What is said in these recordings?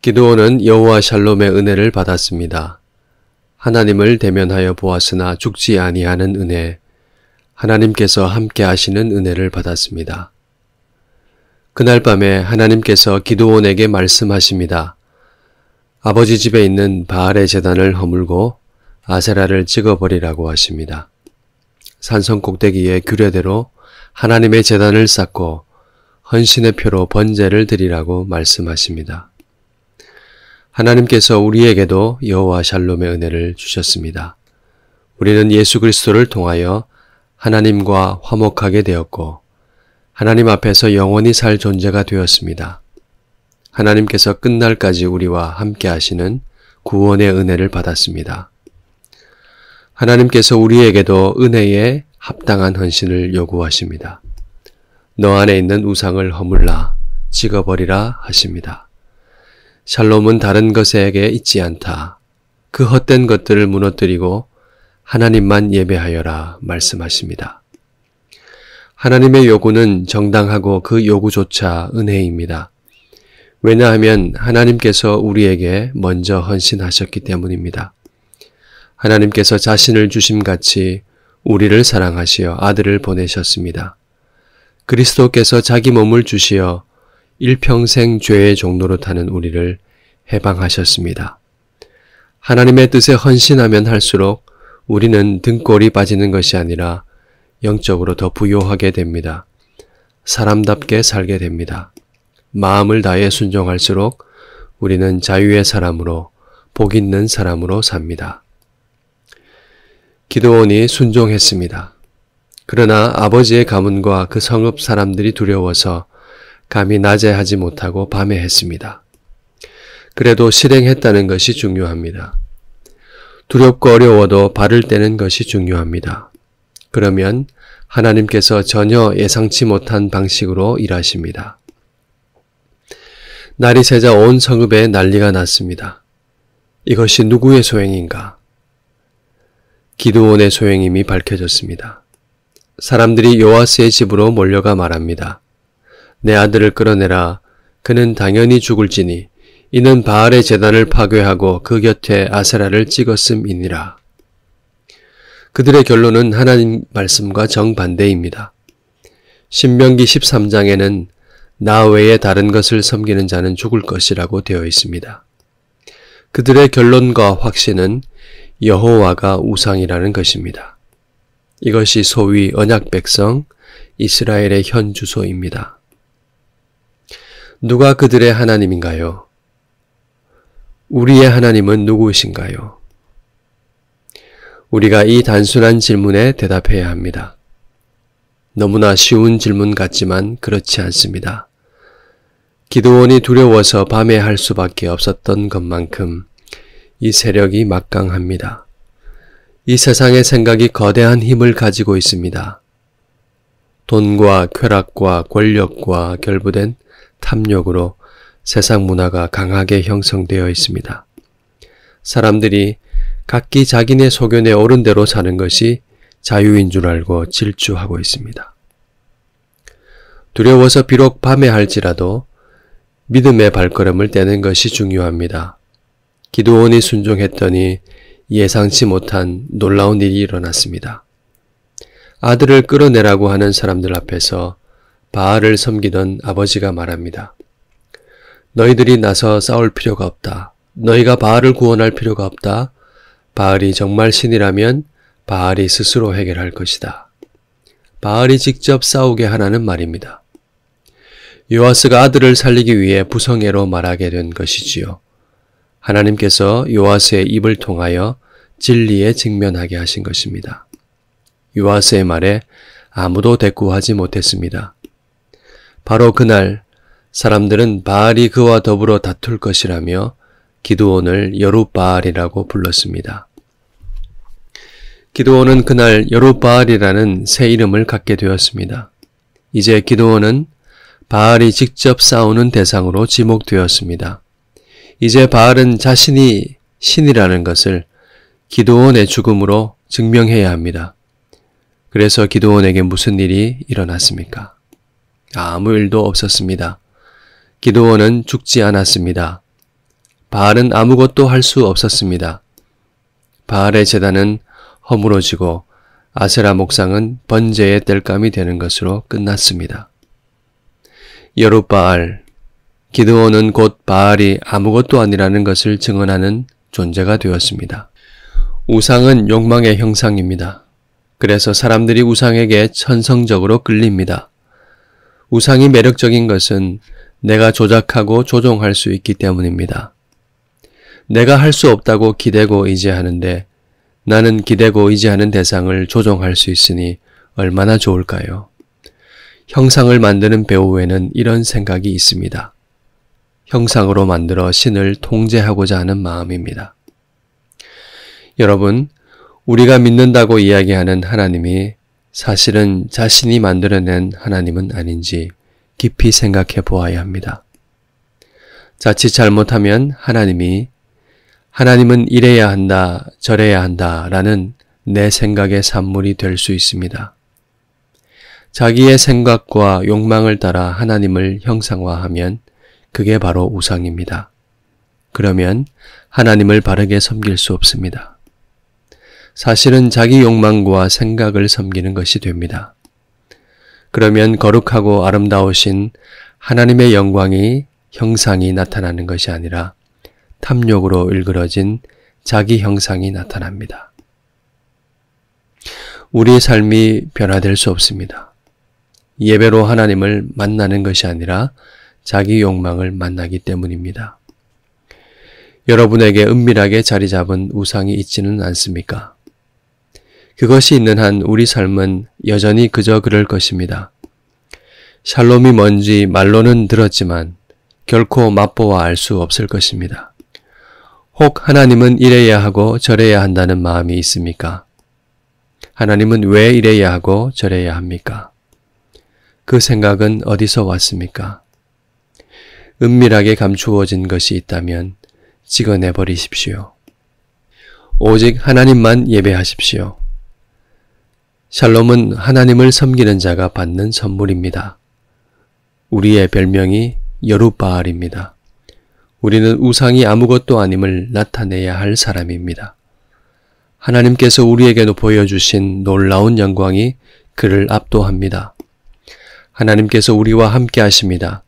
기드온은 여호와 샬롬의 은혜를 받았습니다. 하나님을 대면하여 보았으나 죽지 아니하는 은혜, 하나님께서 함께 하시는 은혜를 받았습니다. 그날 밤에 하나님께서 기드온에게 말씀하십니다. 아버지 집에 있는 바알의 제단을 허물고 아세라를 찍어버리라고 하십니다. 산성 꼭대기에 규례대로 하나님의 제단을 쌓고 헌신의 표로 번제를 드리라고 말씀하십니다. 하나님께서 우리에게도 여호와 샬롬의 은혜를 주셨습니다. 우리는 예수 그리스도를 통하여 하나님과 화목하게 되었고 하나님 앞에서 영원히 살 존재가 되었습니다. 하나님께서 끝날까지 우리와 함께 하시는 구원의 은혜를 받았습니다. 하나님께서 우리에게도 은혜에 합당한 헌신을 요구하십니다. 너 안에 있는 우상을 허물라, 찍어버리라 하십니다. 샬롬은 다른 것에게 있지 않다. 그 헛된 것들을 무너뜨리고 하나님만 예배하여라 말씀하십니다. 하나님의 요구는 정당하고 그 요구조차 은혜입니다. 왜냐하면 하나님께서 우리에게 먼저 헌신하셨기 때문입니다. 하나님께서 자신을 주심같이 우리를 사랑하시어 아들을 보내셨습니다. 그리스도께서 자기 몸을 주시어 일평생 죄의 종로로 타는 우리를 해방하셨습니다. 하나님의 뜻에 헌신하면 할수록 우리는 등골이 빠지는 것이 아니라 영적으로 더 부요하게 됩니다. 사람답게 살게 됩니다. 마음을 다해 순종할수록 우리는 자유의 사람으로 복 있는 사람으로 삽니다. 기드온이 순종했습니다. 그러나 아버지의 가문과 그 성읍 사람들이 두려워서 감히 낮에 하지 못하고 밤에 했습니다. 그래도 실행했다는 것이 중요합니다. 두렵고 어려워도 발을 떼는 것이 중요합니다. 그러면 하나님께서 전혀 예상치 못한 방식으로 일하십니다. 날이 새자 온 성읍에 난리가 났습니다. 이것이 누구의 소행인가? 기드온의 소행임이 밝혀졌습니다. 사람들이 요아스의 집으로 몰려가 말합니다. 내 아들을 끌어내라. 그는 당연히 죽을지니 이는 바알의 제단을 파괴하고 그 곁에 아세라를 찍었음이니라. 그들의 결론은 하나님 말씀과 정반대입니다. 신명기 13장에는 나 외에 다른 것을 섬기는 자는 죽을 것이라고 되어 있습니다. 그들의 결론과 확신은 여호와가 우상이라는 것입니다. 이것이 소위 언약 백성 이스라엘의 현 주소입니다. 누가 그들의 하나님인가요? 우리의 하나님은 누구이신가요? 우리가 이 단순한 질문에 대답해야 합니다. 너무나 쉬운 질문 같지만 그렇지 않습니다. 기드온이 두려워서 밤에 할 수밖에 없었던 것만큼 이 세력이 막강합니다. 이 세상의 생각이 거대한 힘을 가지고 있습니다. 돈과 쾌락과 권력과 결부된 탐욕으로 세상 문화가 강하게 형성되어 있습니다. 사람들이 각기 자기네 소견에 옳은 대로 사는 것이 자유인 줄 알고 질주하고 있습니다. 두려워서 비록 밤에 할지라도 믿음의 발걸음을 떼는 것이 중요합니다. 기드온이 순종했더니 예상치 못한 놀라운 일이 일어났습니다. 아들을 끌어내라고 하는 사람들 앞에서 바알을 섬기던 아버지가 말합니다. 너희들이 나서 싸울 필요가 없다. 너희가 바알을 구원할 필요가 없다. 바알이 정말 신이라면 바알이 스스로 해결할 것이다. 바알이 직접 싸우게 하라는 말입니다. 요아스가 아들을 살리기 위해 부성애로 말하게 된 것이지요. 하나님께서 요아스의 입을 통하여 진리에 직면하게 하신 것입니다. 요아스의 말에 아무도 대꾸하지 못했습니다. 바로 그날 사람들은 바알이 그와 더불어 다툴 것이라며 기드온을 여룻바알이라고 불렀습니다. 기드온은 그날 여룻바알이라는 새 이름을 갖게 되었습니다. 이제 기드온은 바알이 직접 싸우는 대상으로 지목되었습니다. 이제 바알은 자신이 신이라는 것을 기드온의 죽음으로 증명해야 합니다. 그래서 기드온에게 무슨 일이 일어났습니까? 아무 일도 없었습니다. 기드온은 죽지 않았습니다. 바알은 아무것도 할 수 없었습니다. 바알의 제단은 허물어지고 아세라 목상은 번제의 땔감이 되는 것으로 끝났습니다. 여룻바알, 기드온은 곧 바알이 아무것도 아니라는 것을 증언하는 존재가 되었습니다. 우상은 욕망의 형상입니다. 그래서 사람들이 우상에게 천성적으로 끌립니다. 우상이 매력적인 것은 내가 조작하고 조종할 수 있기 때문입니다. 내가 할 수 없다고 기대고 의지하는데 나는 기대고 의지하는 대상을 조종할 수 있으니 얼마나 좋을까요? 형상을 만드는 배우에는 이런 생각이 있습니다. 형상으로 만들어 신을 통제하고자 하는 마음입니다. 여러분, 우리가 믿는다고 이야기하는 하나님이 사실은 자신이 만들어낸 하나님은 아닌지 깊이 생각해 보아야 합니다. 자칫 잘못하면 하나님은 이래야 한다, 저래야 한다 라는 내 생각의 산물이 될 수 있습니다. 자기의 생각과 욕망을 따라 하나님을 형상화하면 그게 바로 우상입니다. 그러면 하나님을 바르게 섬길 수 없습니다. 사실은 자기 욕망과 생각을 섬기는 것이 됩니다. 그러면 거룩하고 아름다우신 하나님의 영광이 형상이 나타나는 것이 아니라 탐욕으로 일그러진 자기 형상이 나타납니다. 우리의 삶이 변화될 수 없습니다. 예배로 하나님을 만나는 것이 아니라 자기 욕망을 만나기 때문입니다. 여러분에게 은밀하게 자리 잡은 우상이 있지는 않습니까? 그것이 있는 한 우리 삶은 여전히 그저 그럴 것입니다. 샬롬이 뭔지 말로는 들었지만 결코 맛보아 알 수 없을 것입니다. 혹 하나님은 이래야 하고 저래야 한다는 마음이 있습니까? 하나님은 왜 이래야 하고 저래야 합니까? 그 생각은 어디서 왔습니까? 은밀하게 감추어진 것이 있다면 찍어내 버리십시오. 오직 하나님만 예배하십시오. 샬롬은 하나님을 섬기는 자가 받는 선물입니다. 우리의 별명이 여룻바알입니다. 우리는 우상이 아무것도 아님을 나타내야 할 사람입니다. 하나님께서 우리에게 보여주신 놀라운 영광이 그를 압도합니다. 하나님께서 우리와 함께 하십니다.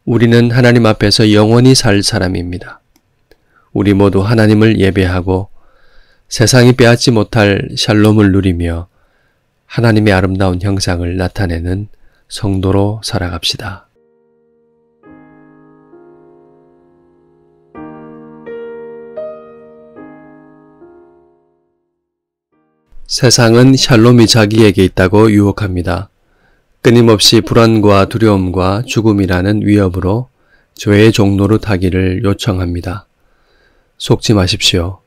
우리는 하나님 앞에서 영원히 살 사람입니다. 우리 모두 하나님을 예배하고 세상이 빼앗지 못할 샬롬을 누리며 하나님의 아름다운 형상을 나타내는 성도로 살아갑시다. 세상은 샬롬이 자기에게 있다고 유혹합니다. 끊임없이 불안과 두려움과 죽음이라는 위협으로 죄의 종로로 타기를 요청합니다. 속지 마십시오.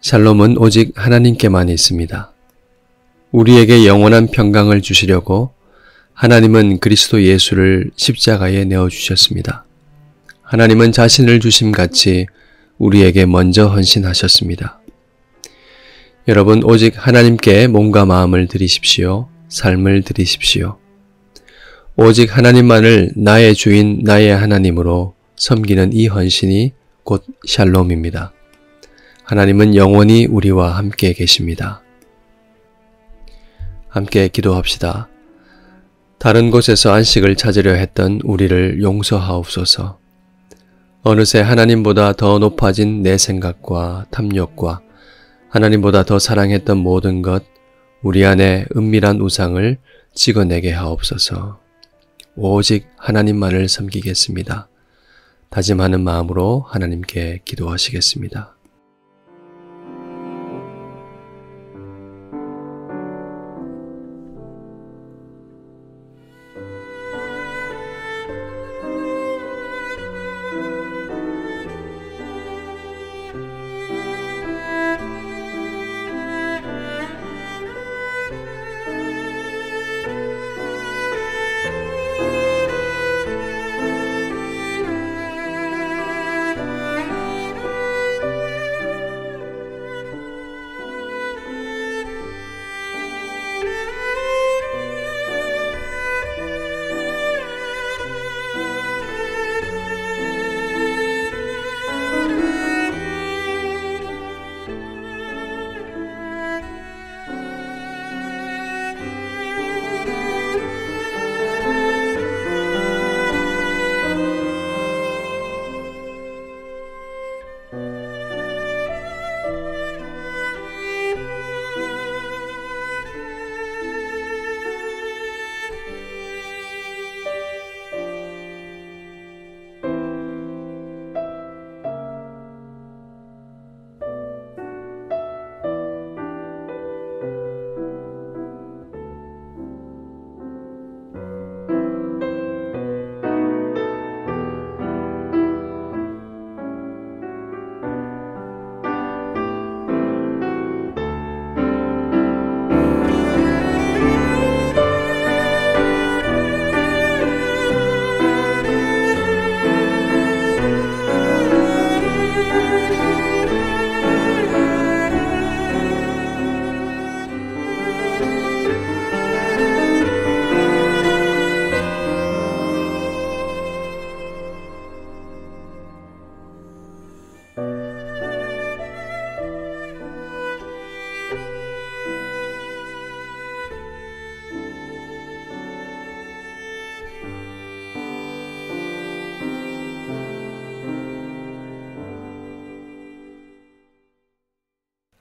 샬롬은 오직 하나님께만 있습니다. 우리에게 영원한 평강을 주시려고 하나님은 그리스도 예수를 십자가에 내어주셨습니다. 하나님은 자신을 주심같이 우리에게 먼저 헌신하셨습니다. 여러분, 오직 하나님께 몸과 마음을 드리십시오. 삶을 드리십시오. 오직 하나님만을 나의 주인, 나의 하나님으로 섬기는 이 헌신이 곧 샬롬입니다. 하나님은 영원히 우리와 함께 계십니다. 함께 기도합시다. 다른 곳에서 안식을 찾으려 했던 우리를 용서하옵소서. 어느새 하나님보다 더 높아진 내 생각과 탐욕과 하나님보다 더 사랑했던 모든 것, 우리 안에 은밀한 우상을 찍어내게 하옵소서. 오직 하나님만을 섬기겠습니다. 다짐하는 마음으로 하나님께 기도하시겠습니다.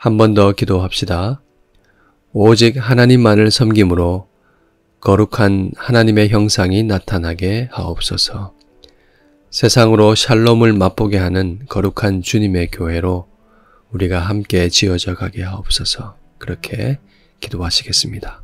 한 번 더 기도합시다. 오직 하나님만을 섬김으로 거룩한 하나님의 형상이 나타나게 하옵소서. 세상으로 샬롬을 맛보게 하는 거룩한 주님의 교회로 우리가 함께 지어져 가게 하옵소서. 그렇게 기도하시겠습니다.